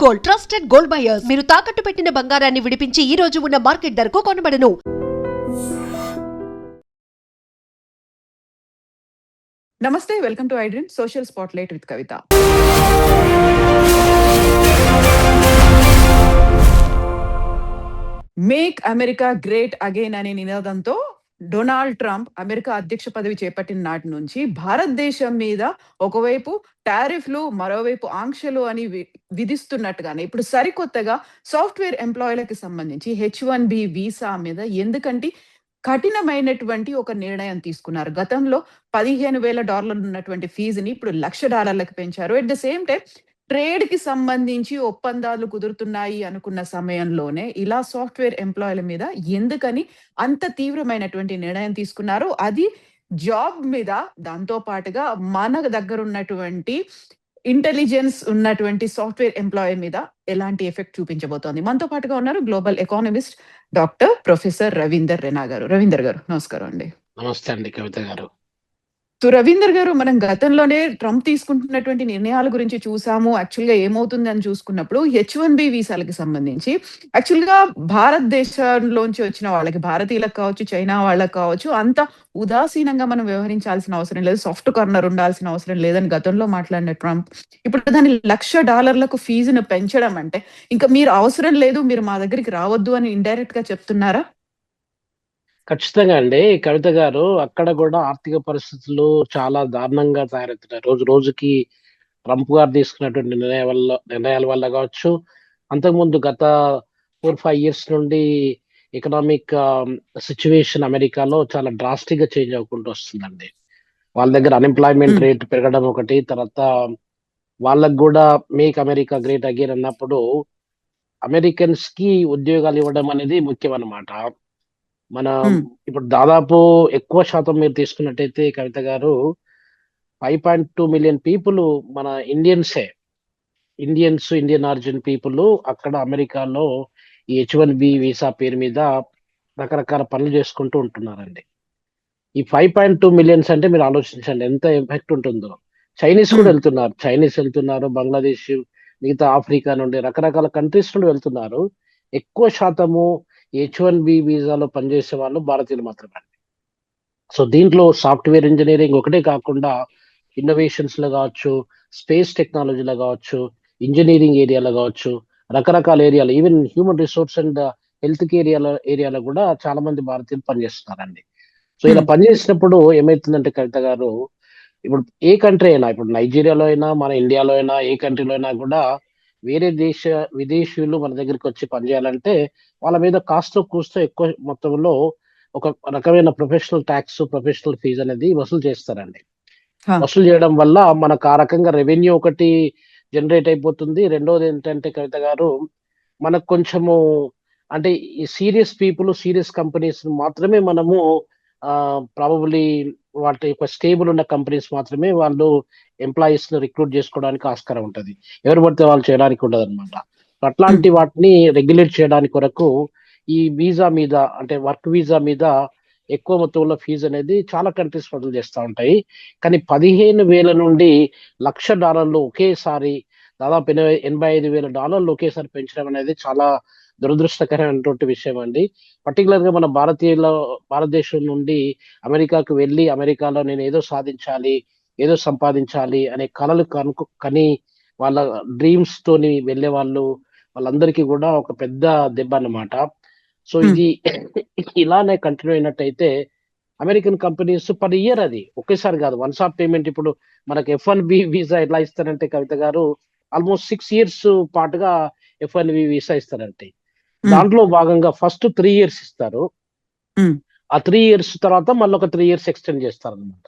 Gold, trusted gold buyers. మీరు తాకట్టు పెట్టిన బంగారాన్ని విడిపించి ఈ రోజు ఉన్న మార్కెట్ ధరకు కొనబడను. నమస్తే, welcome to iDream social spotlight with Kavitha. Make America great again అనే నినాదంతో డొనాల్డ్ ట్రంప్ అమెరికా అధ్యక్ష పదవి చేపట్టిన నాటి నుంచి భారతదేశం మీద ఒకవైపు టారిఫ్లు, మరోవైపు ఆంక్షలు అని విధిస్తున్నట్టుగానే ఇప్పుడు సరికొత్తగా సాఫ్ట్వేర్ ఎంప్లాయీలకు సంబంధించి H1B వీసా మీద ఎందుకంటే కఠినమైనటువంటి ఒక నిర్ణయం తీసుకున్నారు. గతంలో $15,000 ఉన్నటువంటి ఫీజుని ఇప్పుడు $1,00,000 పెంచారు. At the same time trade కి సంబంధించి ఒప్పందాలు కుదురుతున్నాయి అనుకున్న సమయంలోనే ఇలా సాఫ్ట్వేర్ ఎంప్లాయీల మీద ఎందుకని అంత తీవ్రమైనటువంటి నిర్ణయం తీసుకున్నారు? అది జాబ్ మీద, దాంతో పాటుగా మన దగ్గర ఉన్నటువంటి ఇంటెలిజెన్స్ ఉన్నటువంటి సాఫ్ట్వేర్ ఎంప్లాయీ మీద ఎలాంటి ఎఫెక్ట్ చూపించబోతోంది? మనతో పాటుగా ఉన్నారు global economist doctor professor Ravinder Rena garu. Ravinder గారు నమస్కారం అండి. నమస్తే అండి కవిత గారు. సో రవీందర్ గారు, మనం గతంలోనే ట్రంప్ తీసుకుంటున్నటువంటి నిర్ణయాల గురించి చూసాము. యాక్చువల్గా ఏమవుతుంది అని చూసుకున్నప్పుడు H1B వీసాలకి సంబంధించి యాక్చువల్గా భారతదేశంలోంచి వచ్చిన వాళ్ళకి, భారతీయులకు కావచ్చు, చైనా వాళ్ళకి కావచ్చు, అంత ఉదాసీనంగా మనం వ్యవహరించాల్సిన అవసరం లేదు, సాఫ్ట్ కార్నర్ ఉండాల్సిన అవసరం లేదని గతంలో మాట్లాడిన ట్రంప్ ఇప్పుడు దాన్ని $1,00,000 ఫీజును పెంచడం అంటే ఇంకా మీరు అవసరం లేదు, మీరు మా దగ్గరికి రావద్దు అని ఇండైరెక్ట్ గా చెప్తున్నారా? ఖచ్చితంగా అండి కవిత గారు. అక్కడ కూడా ఆర్థిక పరిస్థితులు చాలా దారుణంగా తయారవుతున్నాయి. రోజు రోజుకి ట్రంప్ గారు తీసుకున్నటువంటి నిర్ణయాల వల్ల కావచ్చు, అంతకుముందు గత 4-5 years నుండి ఎకనామిక్ సిచ్యువేషన్ అమెరికాలో చాలా డ్రాస్టిక్ గా చేంజ్ అవ్వకుండా వస్తుందండి. వాళ్ళ దగ్గర అన్ఎంప్లాయ్మెంట్ రేట్ పెరగడం ఒకటి, తర్వాత వాళ్ళకు కూడా మేక్ అమెరికా గ్రేట్ అగైన్ అన్నప్పుడు అమెరికన్స్ కి ఉద్యోగాలు ఇవ్వడం అనేది ముఖ్యం అన్నమాట. మన ఇప్పుడు దాదాపు ఎక్కువ శాతం మీరు తీసుకున్నట్టయితే కవిత గారు 5.2 million పీపుల్ మన ఇండియన్ ఆరిజిన్ పీపుల్ అక్కడ అమెరికాలో ఈ H1B వీసా పేరు మీద రకరకాల పనులు చేసుకుంటూ ఉంటున్నారండి. ఈ 5.2 million అంటే మీరు ఆలోచించండి ఎంత ఎఫెక్ట్ ఉంటుందో. చైనీస్ కూడా వెళ్తున్నారు, బంగ్లాదేశ్, మిగతా ఆఫ్రికా నుండి రకరకాల కంట్రీస్ నుండి వెళ్తున్నారు. ఎక్కువ శాతము H1B వీసాలో పనిచేసే వాళ్ళు భారతీయులు మాత్రమే. సో దీంట్లో సాఫ్ట్వేర్ ఇంజనీరింగ్ ఒకటే కాకుండా ఇన్నోవేషన్స్ లో కావచ్చు, స్పేస్ టెక్నాలజీలో కావచ్చు, ఇంజనీరింగ్ ఏరియాలో కావచ్చు, రకరకాల ఏరియాలో, even human resource and health care ఏరియాలో కూడా చాలా మంది భారతీయులు పనిచేస్తున్నారండి. సో ఇలా పనిచేసినప్పుడు ఏమైతుందంటే కవిత గారు, ఇప్పుడు ఏ కంట్రీ అయినా, ఇప్పుడు నైజీరియాలో అయినా, మన ఇండియాలో అయినా, ఏ కంట్రీలో అయినా కూడా వేరే విదేశీయులు మన దగ్గరికి వచ్చి పనిచేయాలంటే వాళ్ళ మీద కాస్తో కూస్తో ఎక్కువ మొత్తంలో ఒక రకమైన ప్రొఫెషనల్ ట్యాక్స్, ప్రొఫెషనల్ ఫీజు అనేది వసూలు చేస్తారండి. వసూలు చేయడం వల్ల మనకు ఆ రకంగా రెవెన్యూ ఒకటి జనరేట్ అయిపోతుంది. రెండోది ఏంటంటే కవిత గారు, మనకు కొంచెము అంటే ఈ సీరియస్ పీపుల్, సీరియస్ కంపెనీస్ మాత్రమే మనము ప్రాబబ్లీ వాటి యొక్క స్టేబుల్ ఉన్న కంపెనీస్ మాత్రమే వాళ్ళు ఎంప్లాయీస్ ను రిక్రూట్ చేసుకోవడానికి ఆస్కారం ఉంటుంది. ఎవరు పడితే వాళ్ళు చేయడానికి ఉండదు అనమాట. అట్లాంటి వాటిని రెగ్యులేట్ చేయడానికి కొరకు ఈ వీసా మీద, అంటే వర్క్ వీసా మీద ఎక్కువ మొత్తంలో ఫీజు అనేది చాలా కంట్రీస్ వసూలు చేస్తూ ఉంటాయి. కానీ $15,000 నుండి $1,00,000 ఒకేసారి, దాదాపు $85,000 ఒకేసారి పెంచడం అనేది చాలా దురదృష్టకరమైనటువంటి విషయం అండి. పర్టికులర్ గా మన భారతదేశం నుండి అమెరికాకు వెళ్ళి అమెరికాలో నేను ఏదో సాధించాలి, ఏదో సంపాదించాలి అనే కలలు కని వాళ్ళ డ్రీమ్స్ తోని వెళ్ళే వాళ్ళందరికీ కూడా ఒక పెద్ద దెబ్బ అన్నమాట. సో ఇది ఇలానే కంటిన్యూ అయినట్టయితే అమెరికన్ కంపెనీస్ పర్ ఇయర్, అది ఒకేసారి కాదు, వన్స్ ఆఫ్ పేమెంట్. ఇప్పుడు మనకి F1B వీసా ఎట్లా ఇస్తారంటే కవిత గారు, ఆల్మోస్ట్ 6 years పాటుగా F1B వీసా ఇస్తారంటే దాంట్లో భాగంగా ఫస్ట్ 3 years ఇస్తారు. ఆ 3 years తర్వాత మళ్ళీ ఒక 3 years ఎక్స్టెండ్ చేస్తారు అనమాట.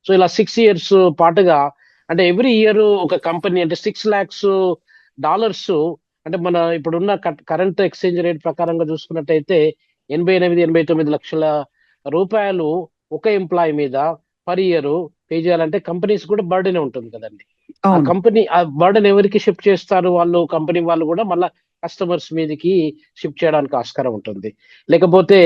సో ఇలా 6 years పాటుగా, అంటే ఎవ్రీ ఇయర్ ఒక కంపెనీ అంటే $6 lakhs, అంటే మన ఇప్పుడున్న కరెంట్ ఎక్స్చేంజ్ రేట్ ప్రకారంగా చూసుకున్నట్టయితే 88-89 లక్షల రూపాయలు ఒక ఎంప్లాయీ మీద పర్ ఇయర్ పే చేయాలంటే కంపెనీస్ కూడా బర్డెన్ ఉంటుంది కదండి. ఆ బర్డెన్ ఎవరికి షిఫ్ట్ చేస్తారు? వాళ్ళు కంపెనీ వాళ్ళు కూడా మళ్ళీ కస్టమర్స్ మీదకి షిఫ్ట్ చేయడానికి ఆస్కారం ఉంటుంది. లేకపోతే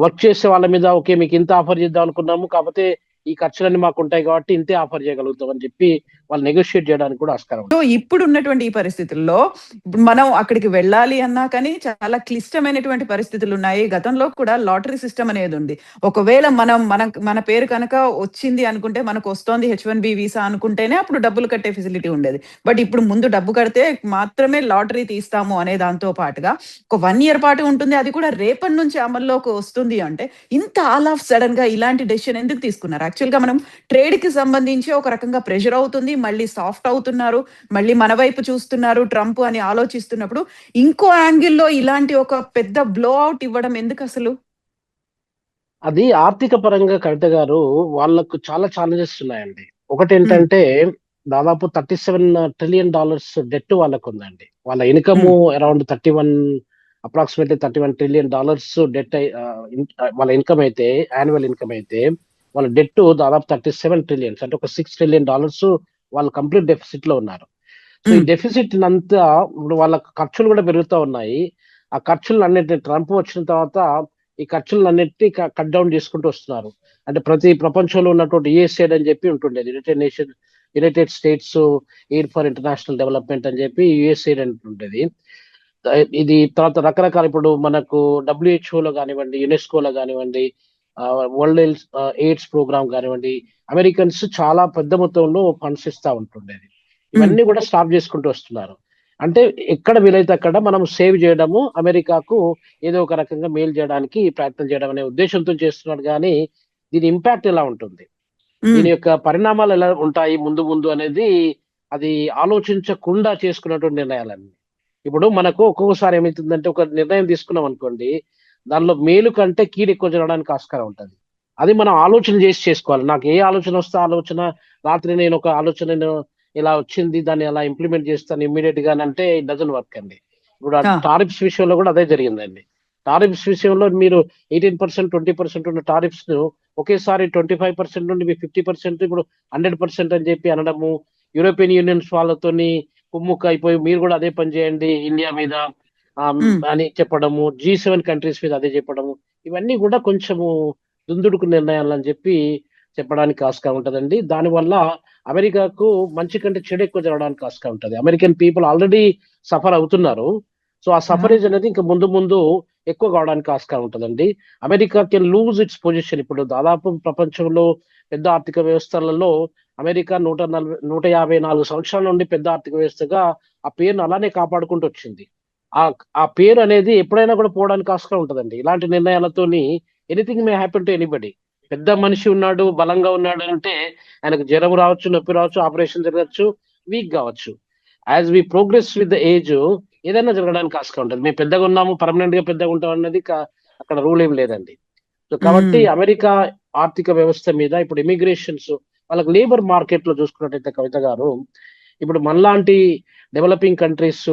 వర్క్ చేసే వాళ్ళ మీద, ఓకే మీకు ఇంత ఆఫర్ చేద్దాం అనుకున్నాము, కాకపోతే ఈ ఖర్చులన్నీ మాకు ఉంటాయి కాబట్టి ఇంతే ఆఫర్ చేయగలుగుతాం అని చెప్పి వాళ్ళు నెగోషియేట్ చేయడానికి కూడా ఆస్కారం ఉంది. సో ఇప్పుడు ఉన్నటువంటి ఈ పరిస్థితుల్లో ఇప్పుడు మనం అక్కడికి వెళ్ళాలి అన్నా కానీ చాలా క్లిష్టమైనటువంటి పరిస్థితులు ఉన్నాయి. గతంలో కూడా లాటరీ సిస్టమ్ అనేది ఉంది. ఒకవేళ మన పేరు కనుక వచ్చింది అనుకుంటే, మనకు వస్తోంది H1B వీసా అనుకుంటేనే అప్పుడు డబ్బులు కట్టే ఫెసిలిటీ ఉండేది. బట్ ఇప్పుడు ముందు డబ్బు కడితే మాత్రమే లాటరీ తీస్తాము అనే దాంతో పాటుగా ఒక 1 ఇయర్ పాటు ఉంటుంది. అది కూడా రేపటి నుంచి అమల్లోకి వస్తుంది అంటే, ఇంత ఆల్ ఆఫ్ సడన్ గా ఇలాంటి డెసిషన్ ఎందుకు తీసుకున్నారు? యాక్చువల్ గా మనం ట్రేడ్ కి సంబంధించి ఒక రకంగా ప్రెషర్ అవుతుంది. మళ్ళీ సాఫ్ట్ అవుతున్నారు. మళ్ళీ మన వైపు చూస్తున్నారు ట్రంప్ అని ఆలోచిస్తున్నప్పుడు, ఇంకో యాంగిల్‌లో ఇలాంటి ఒక పెద్ద బ్లో ఔట్ ఇవ్వడం ఎందుకసలు? అది ఆర్థిక పరంగా కవిత గారు వాళ్ళకు చాలా ఛాలెంజెస్ ఉన్నాయండి. ఒకటేంటంటే దాదాపు $37 ట్రిలియన్ డెట్ వాళ్ళకు ఉందండి. వాళ్ళ income around 31 approximately $31 trillion debt వాళ్ళ ఇన్కమ్ అయితే, యాన్యువల్ ఇన్కమ్ అయితే, వాళ్ళ డెట్ దాదాపు 37 ట్రిలియన్స్ అంటే ఒక $6 ట్రిలియన్ వాళ్ళు కంప్లీట్ డెఫిసిట్ లో ఉన్నారు. సో ఈ డెఫిసిట్ అంతా ఇప్పుడు వాళ్ళ ఖర్చులు కూడా పెరుగుతూ ఉన్నాయి. ఆ ఖర్చులన్నిటిని ట్రంప్ వచ్చిన తర్వాత ఈ ఖర్చులన్నిటిని కట్ డౌన్ చేసుకుంటూ వస్తున్నారు. అంటే ప్రతి ప్రపంచంలో ఉన్నటువంటి USAID అని చెప్పి ఉంటుండేది, United States aid for international development అని చెప్పి USAID అంటుండేది. ఇది తర్వాత రకరకాల ఇప్పుడు మనకు WHO లో కానివ్వండి, యునెస్కోలో కానివ్వండి, వరల్డ్ ఎయిడ్స్ ప్రోగ్రామ్ కానివ్వండి, అమెరికన్స్ చాలా పెద్ద మొత్తంలో ఫండ్స్ ఇస్తా ఉంటుండేది. ఇవన్నీ కూడా స్టాప్ చేసుకుంటూ వస్తున్నారు. అంటే ఎక్కడ వీలైతే అక్కడ మనం సేవ్ చేయడము, అమెరికాకు ఏదో ఒక రకంగా మేలు చేయడానికి ప్రయత్నం చేయడం అనే ఉద్దేశంతో చేస్తున్నారు. కానీ దీని ఇంపాక్ట్ ఎలా ఉంటుంది, దీని యొక్క పరిణామాలు ఎలా ఉంటాయి ముందు ముందు అనేది అది ఆలోచించకుండా చేసుకున్నటువంటి నిర్ణయాలన్నీ. ఇప్పుడు మనకు ఒక్కొక్కసారి ఏమవుతుందంటే, ఒక నిర్ణయం తీసుకున్నాం అనుకోండి, దానిలో మేలు కంటే కీడు ఎక్కువ జరగడానికి ఆస్కారం ఉంటుంది. అది మనం ఆలోచన చేసి చేసుకోవాలి. నాకు ఏ ఆలోచన వస్తే ఆలోచన, రాత్రి నేను ఒక ఆలోచన ఇలా వచ్చింది, దాన్ని అలా ఇంప్లిమెంట్ చేస్తాను ఇమ్మీడియట్ గా అంటే ఇట్ డజంట్ వర్క్ అండి. ఇప్పుడు టారిఫ్స్ విషయంలో కూడా అదే జరిగిందండి. టారిఫ్స్ విషయంలో మీరు 18%, 20% ఉన్న టారిఫ్స్ ను ఒకేసారి 25% నుండి 50%, ఇప్పుడు 100% అని చెప్పి అనడము, యూరోపియన్ యూనియన్స్ వాళ్ళతోని కుమ్ముక్క అయిపోయి మీరు కూడా అదే పని చేయండి ఇండియా మీద అని చెప్పడము, G7 కంట్రీస్ మీద అదే చెప్పడము, ఇవన్నీ కూడా కొంచెము దుందుడుకు నిర్ణయాలు అని చెప్పి చెప్పడానికి ఆస్కారం ఉంటుందండి. దానివల్ల అమెరికాకు మంచి కంటే చెడు ఎక్కువ జరగడానికి ఆస్కారం ఉంటుంది. అమెరికన్ పీపుల్ ఆల్రెడీ సఫర్ అవుతున్నారు. సో ఆ సఫరేజ్ అనేది ఇంకా ముందు ముందు ఎక్కువ కావడానికి ఆస్కారం ఉంటుందండి. America can lose it's position. ఇప్పుడు దాదాపు ప్రపంచంలో పెద్ద ఆర్థిక వ్యవస్థలలో అమెరికా 154 సంవత్సరాల నుండి పెద్ద ఆర్థిక వ్యవస్థగా ఆ పేరును అలానే కాపాడుకుంటూ వచ్చింది. ఆ పేరు అనేది ఎప్పుడైనా కూడా పోవడానికి ఆస్కారం ఉంటుందండి ఇలాంటి నిర్ణయాలతోని. Anything may happen to anybody. పెద్ద మనిషి ఉన్నాడు, బలంగా ఉన్నాడు అంటే ఆయనకు జ్వరం రావచ్చు, నొప్పి రావచ్చు, ఆపరేషన్ జరగచ్చు, వీక్ కావచ్చు. As we progress with the age ఏదైనా జరగడానికి ఆస్కారం ఉంటుంది. మేము పెద్దగా ఉన్నాము, పర్మనెంట్ గా పెద్దగా ఉంటాం అన్నది అక్కడ రూల్ ఏం లేదండి. సో కాబట్టి అమెరికా ఆర్థిక వ్యవస్థ మీద ఇప్పుడు ఇమిగ్రేషన్స్, వాళ్ళకి లేబర్ మార్కెట్ లో చూసుకున్నట్టయితే కవిత గారు, ఇప్పుడు మనలాంటి డెవలపింగ్ కంట్రీస్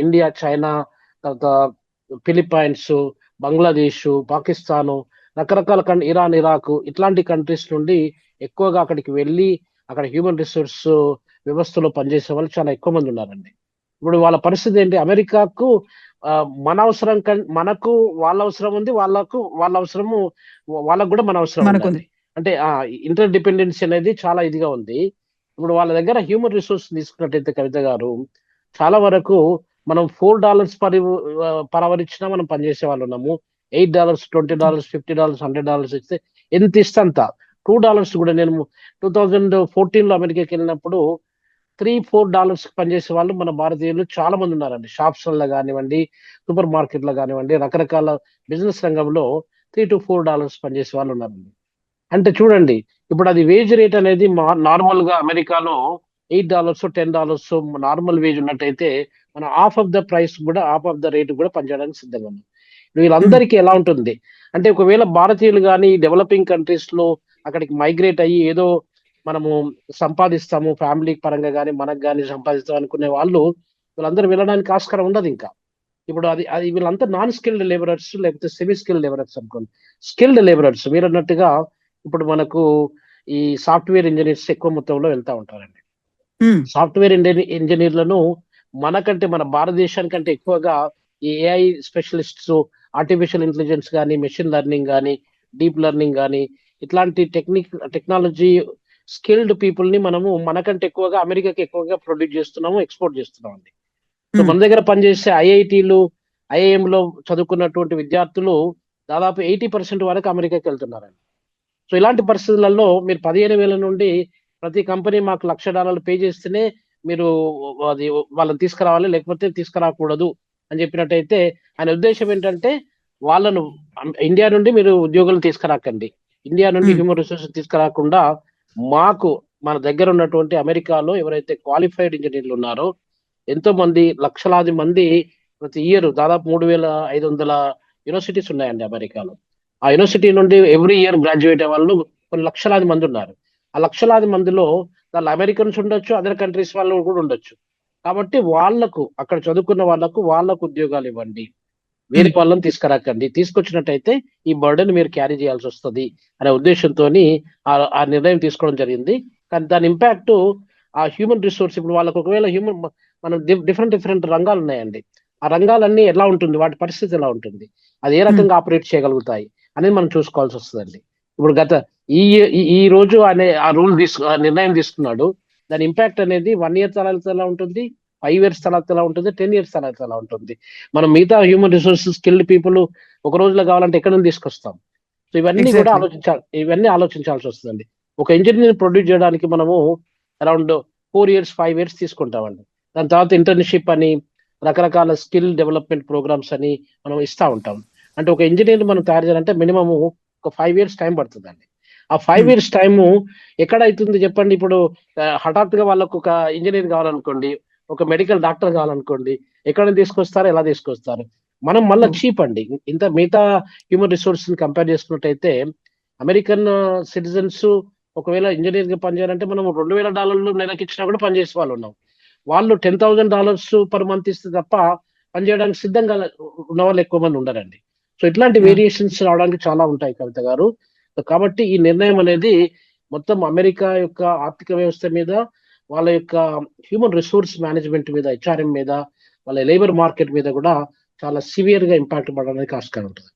ఇండియా, చైనా, తర్వాత ఫిలిప్పైన్స్, బంగ్లాదేశ్, పాకిస్తాను, రకరకాల ఇరాన్, ఇరాక్ ఇట్లాంటి కంట్రీస్ నుండి ఎక్కువగా అక్కడికి వెళ్ళి అక్కడ హ్యూమన్ రిసోర్స్ వ్యవస్థలో పనిచేసే వాళ్ళు చాలా ఎక్కువ మంది ఉన్నారండి. ఇప్పుడు వాళ్ళ పరిస్థితి ఏంటి, అమెరికాకు మన అవసరం మనకు వాళ్ళ అవసరం ఉంది, వాళ్ళ అవసరము వాళ్ళకు కూడా మన అవసరం ఉంది. అంటే ఇంటర్ డిపెండెన్సీ అనేది చాలా ఇదిగా ఉంది. ఇప్పుడు వాళ్ళ దగ్గర హ్యూమన్ రిసోర్స్ తీసుకున్నట్టయితే కవిత గారు, చాలా వరకు మనం $4 పర్ అవర్ ఇచ్చినా మనం పనిచేసే వాళ్ళు ఉన్నాము. $8, $20, $50, $100 ఇస్తే ఎంత ఇస్తే అంత. $2 కూడా, నేను 2014 అమెరికాకి వెళ్ళినప్పుడు $3-4 పనిచేసే వాళ్ళు మన భారతీయులు చాలా మంది ఉన్నారండి. షాప్స్లలో కానివ్వండి, సూపర్ మార్కెట్లో కానివ్వండి, రకరకాల బిజినెస్ రంగంలో $3-4 పనిచేసే వాళ్ళు ఉన్నారండి. అంటే చూడండి, ఇప్పుడు అది వేజ్ రేట్ అనేది నార్మల్ గా అమెరికాలో $8, $10 నార్మల్ వేజ్ ఉన్నట్టయితే మనం హాఫ్ ఆఫ్ ద ప్రైస్ కూడా, హాఫ్ ఆఫ్ ద రేట్ కూడా పనిచేయడానికి సిద్ధంగా ఉన్నాం. వీళ్ళందరికీ ఎలా ఉంటుంది అంటే, ఒకవేళ భారతీయులు కానీ డెవలపింగ్ కంట్రీస్ లో అక్కడికి మైగ్రేట్ అయ్యి ఏదో మనము సంపాదిస్తాము, ఫ్యామిలీ పరంగా కానీ మనకు కానీ సంపాదిస్తాం అనుకునే వాళ్ళు, వీళ్ళందరూ వెళ్ళడానికి ఆస్కారం ఉండదు ఇంకా. ఇప్పుడు అది వీళ్ళంతా నాన్ స్కిల్డ్ లేబరర్స్, లేకపోతే సెమీ స్కిల్డ్ లేబరర్స్ అనుకోండి. స్కిల్డ్ లేబరర్స్ మీరు అన్నట్టుగా ఇప్పుడు మనకు ఈ సాఫ్ట్వేర్ ఇంజనీర్స్ ఎక్కువ మొత్తంలో వెళ్తా ఉంటారండి. సాఫ్ట్వేర్ ఇంజనీర్లను మనకంటే, మన భారతదేశానికంటే ఎక్కువగా ఈ AI స్పెషలిస్ట్స్, ఆర్టిఫిషియల్ ఇంటెలిజెన్స్ కానీ, మెషిన్ లెర్నింగ్ కానీ, డీప్ లెర్నింగ్ కానీ, ఇట్లాంటి టెక్నాలజీ స్కిల్డ్ పీపుల్ ని మనము మనకంటే ఎక్కువగా అమెరికాకి ఎక్కువగా ప్రొడ్యూస్ చేస్తున్నాము, ఎక్స్పోర్ట్ చేస్తున్నాం అండి. సో మన దగ్గర పనిచేసే ఐఐటీలు, ఐఐఎంలో చదువుకున్నటువంటి విద్యార్థులు దాదాపు 80% వరకు అమెరికాకి వెళ్తున్నారండి. సో ఇలాంటి పరిస్థితులలో మీరు 15,000 నుండి ప్రతి కంపెనీ మాకు $1,00,000 పే చేస్తేనే మీరు అది వాళ్ళని తీసుకురావాలి, లేకపోతే తీసుకురాకూడదు అని చెప్పినట్టయితే ఆయన ఉద్దేశం ఏంటంటే వాళ్ళను ఇండియా నుండి మీరు ఉద్యోగులు తీసుకురాకండి, ఇండియా నుండి హ్యూమన్ రిసోర్సెస్ తీసుకురాకుండా మాకు మన దగ్గర ఉన్నటువంటి అమెరికాలో ఎవరైతే క్వాలిఫైడ్ ఇంజనీర్లు ఉన్నారో ఎంతో మంది లక్షలాది మంది ప్రతి ఇయర్ దాదాపు 3,500 యూనివర్సిటీస్ ఉన్నాయండి అమెరికాలో. ఆ యూనివర్సిటీ నుండి ఎవ్రీ ఇయర్ గ్రాడ్యుయేట్ అయ్యే వాళ్ళు కొన్ని లక్షలాది మంది ఉన్నారు. ఆ లక్షలాది మందిలో వాళ్ళు అమెరికన్స్ ఉండొచ్చు, అదర్ కంట్రీస్ వాళ్ళు కూడా ఉండొచ్చు. కాబట్టి వాళ్ళకు అక్కడ చదువుకున్న వాళ్ళకు ఉద్యోగాలు ఇవ్వండి, వేరే వాళ్ళని తీసుకురాకండి. తీసుకొచ్చినట్టయితే ఈ బర్డెన్ మీరు క్యారీ చేయాల్సి వస్తుంది అనే ఉద్దేశంతో ఆ నిర్ణయం తీసుకోవడం జరిగింది. కానీ దాని ఇంపాక్ట్ ఆ హ్యూమన్ రిసోర్స్, ఇప్పుడు వాళ్ళకు ఒకవేళ మనం డిఫరెంట్ రంగాలు ఉన్నాయండి, ఆ రంగాలన్నీ ఎలా ఉంటుంది, వాటి పరిస్థితి ఎలా ఉంటుంది, అది ఏ రకంగా ఆపరేట్ చేయగలుగుతాయి అనేది మనం చూసుకోవాల్సి వస్తుందండి. ఇప్పుడు ఈ ఈ రోజు అనే ఆ నిర్ణయం తీసుకున్నాడు, దాని ఇంపాక్ట్ అనేది 1 year తర్వాత ఎలా ఉంటుంది, 5 years తర్వాత ఎలా ఉంటుంది, 10 years తర్వాత ఎలా ఉంటుంది. మనం మిగతా హ్యూమన్ రిసోర్సెస్ స్కిల్డ్ పీపుల్ ఒక రోజులో కావాలంటే ఎక్కడ నుంచి తీసుకొస్తాం. సో ఇవన్నీ కూడా ఆలోచించాల్సి వస్తుందండి. ఒక ఇంజనీర్ ప్రొడ్యూస్ చేయడానికి మనము అరౌండ్ 4 years 5 years తీసుకుంటామండి. దాని తర్వాత ఇంటర్న్షిప్ అని రకరకాల స్కిల్ డెవలప్మెంట్ ప్రోగ్రామ్స్ అని మనం ఇస్తా ఉంటాం. అంటే ఒక ఇంజనీర్ మనం తయారు చేయాలంటే మినిమం ఒక 5 years టైం పడుతుందండి. ఆ 5 years టైము ఎక్కడ అవుతుంది చెప్పండి. ఇప్పుడు హఠాత్తుగా వాళ్ళకు ఒక ఇంజనీర్ కావాలనుకోండి, ఒక మెడికల్ డాక్టర్ కావాలనుకోండి, ఎక్కడ తీసుకొస్తారు, ఎలా తీసుకొస్తారు. మనం మళ్ళీ చీప్ అండి. ఇంత మిగతా హ్యూమన్ రిసోర్స్ కంపేర్ చేసుకున్నట్టయితే అమెరికన్ సిటిజన్స్ ఒకవేళ ఇంజనీర్ గా పనిచేయాలంటే మనం $2,000 నెలకి ఇచ్చినా కూడా పనిచేసే వాళ్ళు ఉన్నాం. వాళ్ళు $10,000 పర్ మంత్ ఇస్తే తప్ప పనిచేయడానికి సిద్ధంగా ఉన్న వాళ్ళు ఎక్కువ మంది ఉండరండి. సో ఇట్లాంటి వేరియేషన్స్ రావడానికి చాలా ఉంటాయి కవిత గారు. కాబట్టి ఈ నిర్ణయం అనేది మొత్తం అమెరికా యొక్క ఆర్థిక వ్యవస్థ మీద, వాళ్ళ యొక్క హ్యూమన్ రిసోర్స్ మేనేజ్మెంట్ మీద, హెచ్ఆర్ఎం మీద, వాళ్ళ లేబర్ మార్కెట్ మీద కూడా చాలా సివియర్ గా ఇంపాక్ట్ పడడానికి ఆస్కారం ఉంటుంది.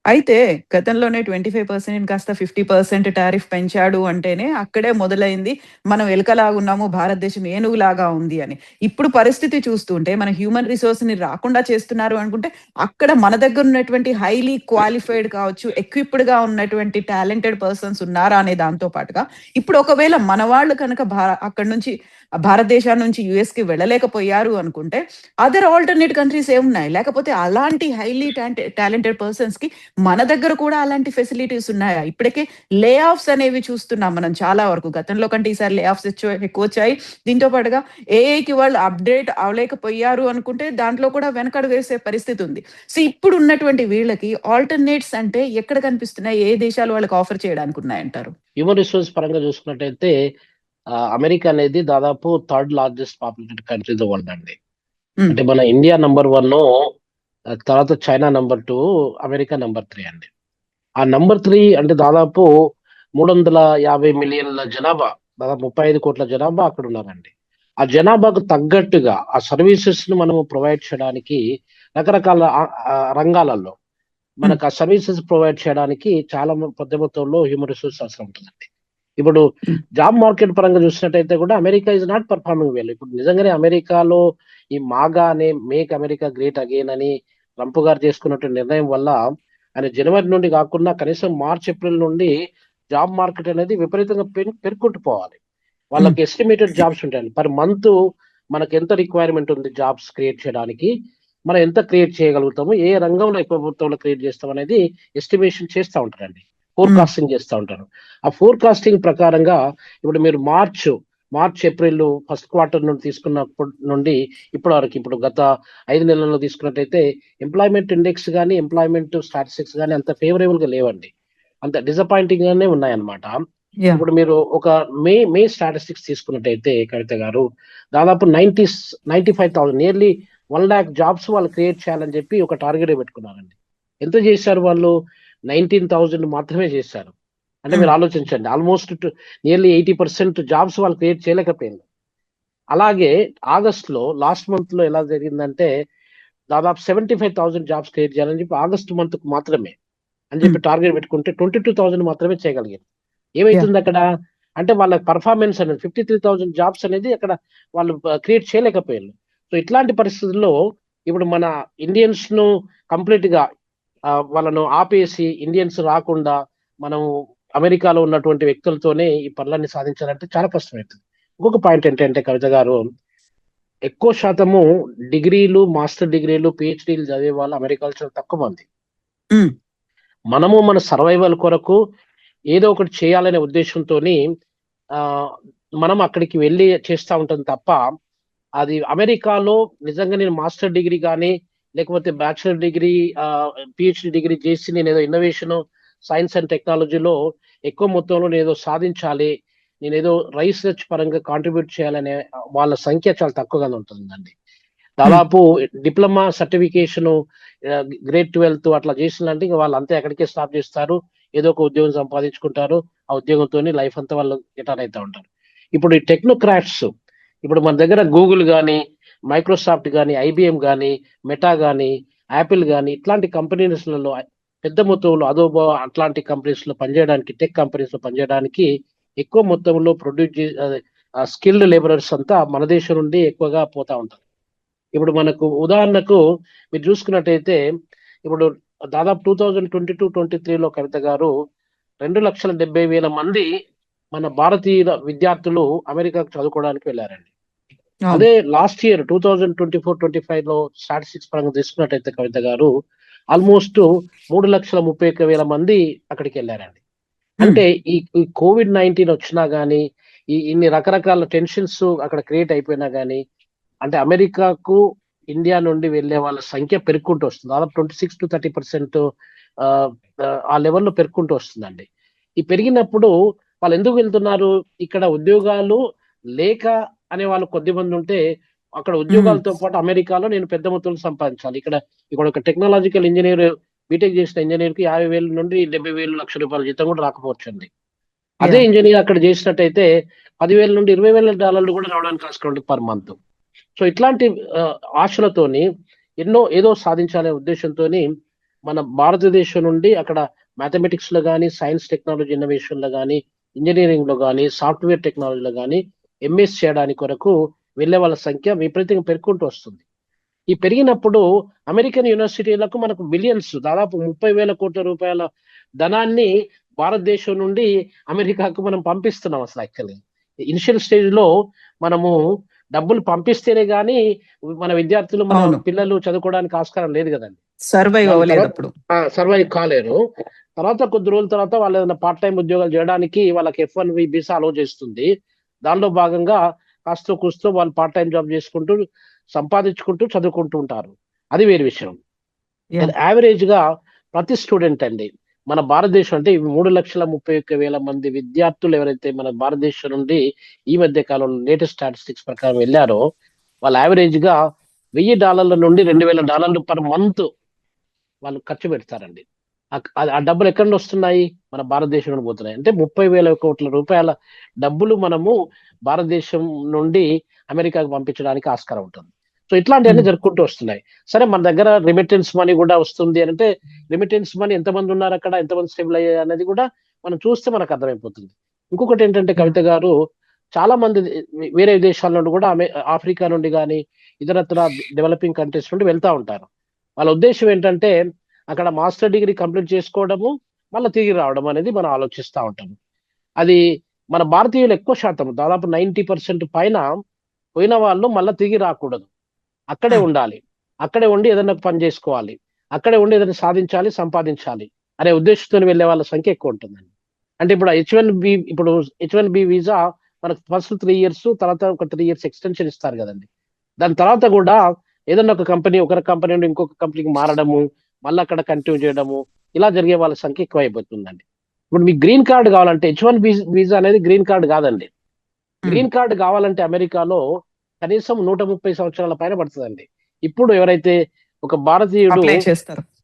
అయితే గతంలోనే 25% కాస్త 50% టారిఫ్ పెంచాడు అంటేనే అక్కడే మొదలైంది మనం ఎలుకలాగున్నాము, భారతదేశం ఏనుగులాగా ఉంది అని. ఇప్పుడు పరిస్థితి చూస్తుంటే మన హ్యూమన్ రిసోర్స్ ని రాకుండా చేస్తున్నారు అనుకుంటే అక్కడ మన దగ్గర ఉన్నటువంటి హైలీ క్వాలిఫైడ్ కావచ్చు, ఎక్విప్డ్ గా ఉన్నటువంటి టాలెంటెడ్ పర్సన్స్ ఉన్నారా అనే దాంతో పాటుగా ఇప్పుడు ఒకవేళ మన వాళ్ళు కనుక అక్కడ నుంచి భారతదేశం నుంచి యుఎస్ కి వెళ్ళలేకపోయారు అనుకుంటే అదర్ ఆల్టర్నేట్ కంట్రీస్ ఏమున్నాయి, లేకపోతే అలాంటి హైలీ టాలెంటెడ్ పర్సన్స్ కి మన దగ్గర కూడా అలాంటి ఫెసిలిటీస్ ఉన్నాయా? ఇప్పటికే లే ఆఫ్స్ అనేవి చూస్తున్నాం మనం చాలా వరకు. గతంలో కంటే ఈసారి లే ఆఫ్స్ ఎక్కువ వచ్చాయి. దీంతో పాటుగా ఏఐకి వాళ్ళు అప్డేట్ అవ్వలేకపోయారు అనుకుంటే దాంట్లో కూడా వెనకడుగు వేసే పరిస్థితి ఉంది. సో ఇప్పుడు ఉన్నటువంటి వీళ్ళకి ఆల్టర్నేట్స్ అంటే ఎక్కడ కనిపిస్తున్నాయి, ఏ దేశాలు వాళ్ళకి ఆఫర్ చేయడానికి ఉన్నాయంటారు? హ్యూమన్ రిసోర్స్ పరంగా చూసుకున్నట్టయితే అమెరికా అనేది దాదాపు 3rd largest populated country in the world అండి. అంటే మన ఇండియా నంబర్ 1, తర్వాత చైనా నంబర్ 2, అమెరికా నంబర్ 3 అండి. ఆ నంబర్ 3 అంటే దాదాపు 350 మిలియన్ల జనాభా, దాదాపు 35 కోట్ల జనాభా అక్కడ ఉన్నారండి. ఆ జనాభాకు తగ్గట్టుగా ఆ సర్వీసెస్ ను మనము ప్రొవైడ్ చేయడానికి రకరకాల రంగాలలో మనకు ఆ సర్వీసెస్ ప్రొవైడ్ చేయడానికి చాలా పెద్ద మొత్తంలో హ్యూమన్ రిసోర్స్ అవసరం ఉంటుందండి. ఇప్పుడు జాబ్ మార్కెట్ పరంగా చూసినట్టయితే కూడా America is not performing well. ఇప్పుడు నిజంగానే అమెరికాలో ఈ మాగా అనే మేక్ అమెరికా గ్రేట్ అగైన్ అని ట్రంప్ గారు చేసుకున్నటువంటి నిర్ణయం వల్ల ఆయన జనవరి నుండి కాకుండా కనీసం మార్చ్ ఏప్రిల్ నుండి జాబ్ మార్కెట్ అనేది విపరీతంగా పెరుగుకుంటూ పోవాలి. వాళ్ళకి ఎస్టిమేటెడ్ జాబ్స్ ఉంటాయండి. పర్ మంత్ మనకు ఎంత రిక్వైర్మెంట్ ఉంది జాబ్స్ క్రియేట్ చేయడానికి, మనం ఎంత క్రియేట్ చేయగలుగుతాము, ఏ రంగంలో ఎక్కువ మొత్తంలో క్రియేట్ చేస్తాం అనేది ఎస్టిమేషన్ చేస్తూ ఉంటారండి, ఫోర్కాస్టింగ్ చేస్తూ ఉంటారు. ఆ ఫోర్కాస్టింగ్ ప్రకారంగా ఇప్పుడు మీరు మార్చ్ ఏప్రిల్ ఫస్ట్ క్వార్టర్ నుండి తీసుకున్నప్పటి నుండి ఇప్పటి వరకు, ఇప్పుడు గత 5 నెలల్లో తీసుకున్నట్టయితే ఎంప్లాయ్మెంట్ ఇండెక్స్ కానీ ఎంప్లాయ్మెంట్ స్టాటిస్టిక్స్ కానీ అంత ఫేవరబుల్ గా లేవండి, అంత డిసప్పాయింటింగ్ గానే ఉన్నాయన్నమాట. ఇప్పుడు మీరు ఒక మే స్టాటిస్టిక్స్ తీసుకున్నట్టయితే కవిత గారు దాదాపు 95,000 నియర్లీ 1 lakh జాబ్స్ వాళ్ళు క్రియేట్ చేయాలని చెప్పి ఒక టార్గెట్ పెట్టుకున్నారండి. ఎంత చేశారు వాళ్ళు? 19,000 మాత్రమే చేశారు. అంటే మీరు ఆలోచించండి, ఆల్మోస్ట్ నియర్లీ 80% జాబ్స్ వాళ్ళు క్రియేట్ చేయలేకపోయింది. అలాగే ఆగస్టులో లాస్ట్ మంత్ లో ఎలా జరిగిందంటే దాదాపు 75,000 జాబ్స్ క్రియేట్ చేయాలని చెప్పి ఆగస్ట్ మంత్ కు మాత్రమే, అని చెప్పి టార్గెట్ పెట్టుకుంటే 22,000 మాత్రమే చేయగలిగారు. ఏమైతుంది అక్కడ అంటే వాళ్ళ పర్ఫార్మెన్స్ అనేది 53,000 జాబ్స్ అనేది అక్కడ వాళ్ళు క్రియేట్ చేయలేకపోయారు. సో ఇట్లాంటి పరిస్థితుల్లో ఇప్పుడు మన ఇండియన్స్ ను కంప్లీట్ గా వాళ్ళను ఆపేసి ఇండియన్స్ రాకుండా మనం అమెరికాలో ఉన్నటువంటి వ్యక్తులతోనే ఈ పనులన్నీ సాధించాలంటే చాలా కష్టమవుతుంది. ఇంకొక పాయింట్ ఏంటంటే కవిత గారు, ఎక్కువ శాతము డిగ్రీలు, మాస్టర్ డిగ్రీలు, పిహెచ్డీలు చదివే వాళ్ళు అమెరికాలో చాలా తక్కువ మంది. మనము మన సర్వైవల్ కొరకు ఏదో ఒకటి చేయాలనే ఉద్దేశంతో మనం అక్కడికి వెళ్ళి చేస్తూ ఉంటాం తప్ప, అది అమెరికాలో నిజంగా నేను మాస్టర్ డిగ్రీ కానీ లేకపోతే బ్యాచిలర్ డిగ్రీ, పిహెచ్డి డిగ్రీ చేసి నేను ఏదో ఇన్నోవేషన్, సైన్స్ అండ్ టెక్నాలజీలో ఎక్కువ మొత్తంలో నేను ఏదో సాధించాలి, నేను ఏదో రీసెర్చ్ పరంగా కాంట్రిబ్యూట్ చేయాలనే వాళ్ళ సంఖ్య చాలా తక్కువగానే ఉంటుందండి. దాదాపు డిప్లొమా సర్టిఫికేషన్, గ్రేడ్ 12 అట్లా చేసిందంటే ఇంకా వాళ్ళు అంతే అక్కడికే స్టాప్ చేస్తారు, ఏదో ఒక ఉద్యోగం సంపాదించుకుంటారు, ఆ ఉద్యోగంతో లైఫ్ అంతా వాళ్ళు రిటైర్ అవుతూ ఉంటారు. ఇప్పుడు ఈ టెక్నోక్రాట్స్, ఇప్పుడు మన దగ్గర గూగుల్ కానీ, మైక్రోసాఫ్ట్ కానీ, ఐబిఎం కానీ, మెటా కానీ, యాపిల్ కానీ ఇట్లాంటి కంపెనీస్లలో పెద్ద మొత్తంలో అదోబో అట్లాంటి కంపెనీస్ లో పనిచేయడానికి, టెక్ కంపెనీస్ లో పనిచేయడానికి ఎక్కువ మొత్తంలో ప్రొడ్యూస్ స్కిల్డ్ లేబరర్స్ అంతా మన దేశం నుండి ఎక్కువగా పోతా ఉంటారు. ఇప్పుడు మనకు ఉదాహరణకు మీరు చూసుకున్నట్టయితే ఇప్పుడు దాదాపు 2022-23లో కవిత గారు 2,70,000 మంది మన భారతీయ విద్యార్థులు అమెరికాకు చదువుకోవడానికి వెళ్ళారండి. అదే లాస్ట్ ఇయర్ 2024-25లో స్టాటిస్టిక్స్ పరంగా తీసుకున్నట్టయితే కవిత గారు ఆల్మోస్ట్ 3,31,000 మంది అక్కడికి వెళ్ళారండి. అంటే ఈ COVID-19 వచ్చినా గానీ, ఇన్ని రకరకాల టెన్షన్స్ అక్కడ క్రియేట్ అయిపోయినా గానీ, అంటే అమెరికాకు ఇండియా నుండి వెళ్ళే వాళ్ళ సంఖ్య పెరుగుకుంటూ వస్తుంది. దాదాపు 26-30% ఆ లెవెల్లో పెరుగుకుంటూ వస్తుందండి. ఈ పెరిగినప్పుడు వాళ్ళు ఎందుకు వెళ్తున్నారు? ఇక్కడ ఉద్యోగాలు లేక అనే వాళ్ళు కొద్ది మంది ఉంటే, అక్కడ ఉద్యోగాలతో పాటు అమెరికాలో నేను పెద్ద మొత్తంలో సంపాదించాలి. ఇక్కడ ఒక టెక్నాలజికల్ ఇంజనీర్, బీటెక్ చేసిన ఇంజనీర్ కి 50,000 నుండి 70,000 లక్షల రూపాయల జీతం కూడా రాకపోవచ్చండి. అదే ఇంజనీర్ అక్కడ చేసినట్టయితే 10,000 నుండి 20,000 కూడా రావడానికి ఆస్కారం ఉంటుంది పర్ మంత్. సో ఇట్లాంటి ఆశలతోని ఏదో సాధించాలనే ఉద్దేశంతో మన భారతదేశం నుండి అక్కడ మ్యాథమెటిక్స్ లో కానీ, సైన్స్ టెక్నాలజీ ఇన్నోవేషన్ లో కానీ, ఇంజనీరింగ్ లో కానీ, సాఫ్ట్వేర్ టెక్నాలజీలో కానీ ఎంఎస్ చేయడానికి కొరకు వెళ్లే వాళ్ళ సంఖ్య విపరీతంగా పెరుగుకుంటూ వస్తుంది. ఈ పెరిగినప్పుడు అమెరికన్ యూనివర్సిటీలకు మనకు బిలియన్స్, దాదాపు 30,000 కోట్ల రూపాయల ధనాన్ని భారతదేశం నుండి అమెరికాకు మనం పంపిస్తున్నాం. అసలు యాక్చువల్లీ ఇనిషియల్ స్టేజ్ లో మనము డబ్బులు పంపిస్తేనే గానీ మన విద్యార్థులు, మన పిల్లలు చదువుకోవడానికి ఆస్కారం లేదు కదండి, సర్వైవ్ కాలేరు. తర్వాత కొద్ది రోజుల తర్వాత వాళ్ళు ఏదైనా పార్ట్ టైం ఉద్యోగాలు చేయడానికి వాళ్ళకి F1 వీసా అలో చేస్తుంది. దానిలో భాగంగా కాస్త కూస్తో వాళ్ళు పార్ట్ టైం జాబ్ చేసుకుంటూ సంపాదించుకుంటూ చదువుకుంటూ ఉంటారు. అది వేరే విషయం. యావరేజ్ గా ప్రతి స్టూడెంట్ అండి మన భారతదేశం అంటే 3,31,000 మంది విద్యార్థులు ఎవరైతే మన భారతదేశం నుండి ఈ మధ్య కాలంలో లేటెస్ట్ స్టాటిస్టిక్స్ ప్రకారం వెళ్ళారో, వాళ్ళు యావరేజ్ గా $1,000 నుండి $2,000 పర్ మంత్ వాళ్ళు ఖర్చు పెడతారండి. ఆ డబ్బులు ఎక్కడి నుండి వస్తున్నాయి? మన భారతదేశం నుండి పోతున్నాయి. అంటే 30,000 కోట్ల రూపాయల డబ్బులు మనము భారతదేశం నుండి అమెరికాకు పంపించడానికి ఆస్కారం ఉంటుంది. సో ఇట్లాంటివన్నీ జరుపుకుంటూ వస్తున్నాయి. సరే, మన దగ్గర రిమిటెన్స్ మనీ కూడా వస్తుంది అంటే, రిమిటెన్స్ మనీ ఎంతమంది ఉన్నారు అక్కడ, ఎంతమంది స్టేబుల్ అయ్యాయి అనేది కూడా మనం చూస్తే మనకు అర్థమైపోతుంది. ఇంకొకటి ఏంటంటే కవిత గారు, చాలా మంది వేరే దేశాల నుండి కూడా ఆఫ్రికా నుండి కానీ ఇతరత్ర డెవలపింగ్ కంట్రీస్ నుండి వెళ్తా ఉంటారు. వాళ్ళ ఉద్దేశం ఏంటంటే అక్కడ మాస్టర్ డిగ్రీ కంప్లీట్ చేసుకోవడము, మళ్ళీ తిరిగి రావడం అనేది మనం ఆలోచిస్తూ ఉంటాము. అది మన భారతీయులు ఎక్కువ శాతం, దాదాపు 90% పైన పోయిన వాళ్ళు మళ్ళీ తిరిగి రాకూడదు, అక్కడే ఉండాలి, అక్కడే ఉండి ఏదైనా పని చేసుకోవాలి, అక్కడే ఉండి ఏదైనా సాధించాలి, సంపాదించాలి అనే ఉద్దేశంతో వెళ్ళే వాళ్ళ సంఖ్య ఎక్కువ ఉంటుందండి. అంటే ఇప్పుడు H1B వీసా మనకు ఫస్ట్ 3 years, తర్వాత ఒక 3 years ఎక్స్టెన్షన్ ఇస్తారు కదండి. దాని తర్వాత కూడా ఏదైనా ఒక కంపెనీ నుండి ఇంకొక కంపెనీకి మారడము, మళ్ళీ అక్కడ కంటిన్యూ చేయడము, ఇలా జరిగే వాళ్ళ సంఖ్య ఎక్కువ అయిపోతుందండి. ఇప్పుడు మీకు గ్రీన్ కార్డ్ కావాలంటే, H1B వీసా అనేది గ్రీన్ కార్డ్ కాదండి. గ్రీన్ కార్డ్ కావాలంటే అమెరికాలో కనీసం 130 సంవత్సరాల పైన పడుతుందండి. ఇప్పుడు ఎవరైతే ఒక భారతీయుడు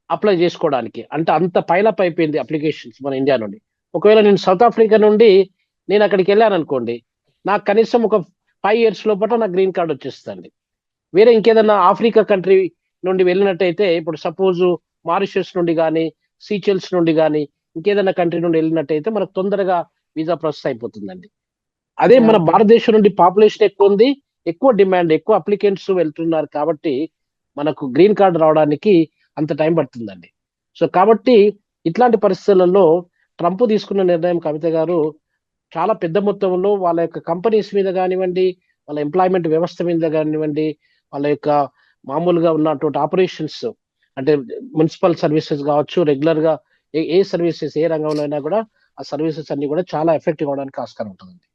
అప్లై చేసుకోవడానికి, అంటే అంత పైలప్ అయిపోయింది అప్లికేషన్స్ మన ఇండియా నుండి. ఒకవేళ నేను సౌత్ ఆఫ్రికా నుండి నేను అక్కడికి వెళ్ళాను అనుకోండి, నాకు కనీసం ఒక 5 years లోపల నాకు గ్రీన్ కార్డ్ వచ్చేస్తుంది. వేరే ఇంకేదన్నా ఆఫ్రికా కంట్రీ నుండి వెళ్ళినట్టయితే, ఇప్పుడు సపోజ్ మారిషస్ నుండి కానీ సీచెల్స్ నుండి కానీ ఇంకేదైనా కంట్రీ నుండి వెళ్ళినట్టయితే మనకు తొందరగా వీసా ప్రాసెస్ అయిపోతుందండి. అదే మన భారతదేశం నుండి పాపులేషన్ ఎక్కువ ఉంది, ఎక్కువ డిమాండ్, ఎక్కువ అప్లికెంట్స్ వెళ్తున్నారు కాబట్టి మనకు గ్రీన్ కార్డ్ రావడానికి అంత టైం పడుతుందండి. సో కాబట్టి ఇట్లాంటి పరిస్థితులలో ట్రంప్ తీసుకున్న నిర్ణయం కవిత గారు చాలా పెద్ద మొత్తంలో వాళ్ళ యొక్క కంపెనీస్ మీద కానివ్వండి, వాళ్ళ ఎంప్లాయ్మెంట్ వ్యవస్థ మీద కానివ్వండి, వాళ్ళ యొక్క మామూలుగా ఉన్నటువంటి ఆపరేషన్స్ అంటే మున్సిపల్ సర్వీసెస్ కావచ్చు, రెగ్యులర్ గా ఏ సర్వీసెస్ ఏ రంగంలో అయినా కూడా ఆ సర్వీసెస్ అన్ని కూడా చాలా ఎఫెక్టివ్ అవడానికి ఆస్కారం ఉంటుందండి.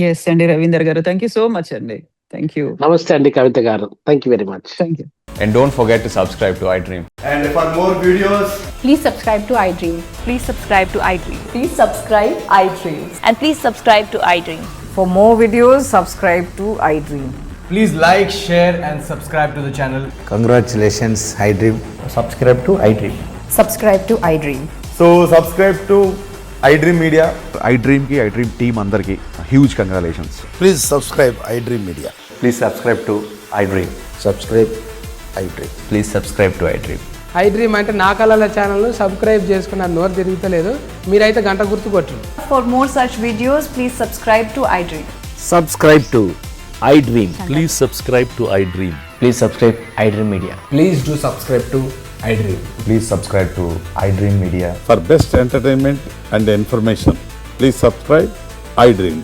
ఎస్ అండి రవీందర్ గారు, థ్యాంక్ యూ సో మచ్ అండి. Thank you. నమస్తే అండి కవిత గారు, thank you very much. Thank you. And don't forget to subscribe to iDream. And for more videos, Please subscribe to iDream. Please subscribe to iDream. Please subscribe iDream. And please subscribe to iDream. For more videos, subscribe to iDream. please like, share and subscribe to the channel. Congratulations, iDream. Subscribe to iDream. Subscribe to iDream. So subscribe to iDream Media. iDream की iDream team अंदर की huge congratulations. Please subscribe iDream Media. Please subscribe to iDream. Subscribe iDream. Please subscribe to iDream. iDream అంటే నా కళల ఛానల్ను subscribe చేసుకున్న నోరు తిరుగుతలేదు, మీరైతే గంట గుర్తు కొట్టండి. For more such videos, please subscribe to iDream. Subscribe to iDream. Please subscribe to iDream. Please subscribe iDream Media. Please do subscribe to iDream. Please subscribe to iDream Media. For best entertainment and information, please subscribe iDream.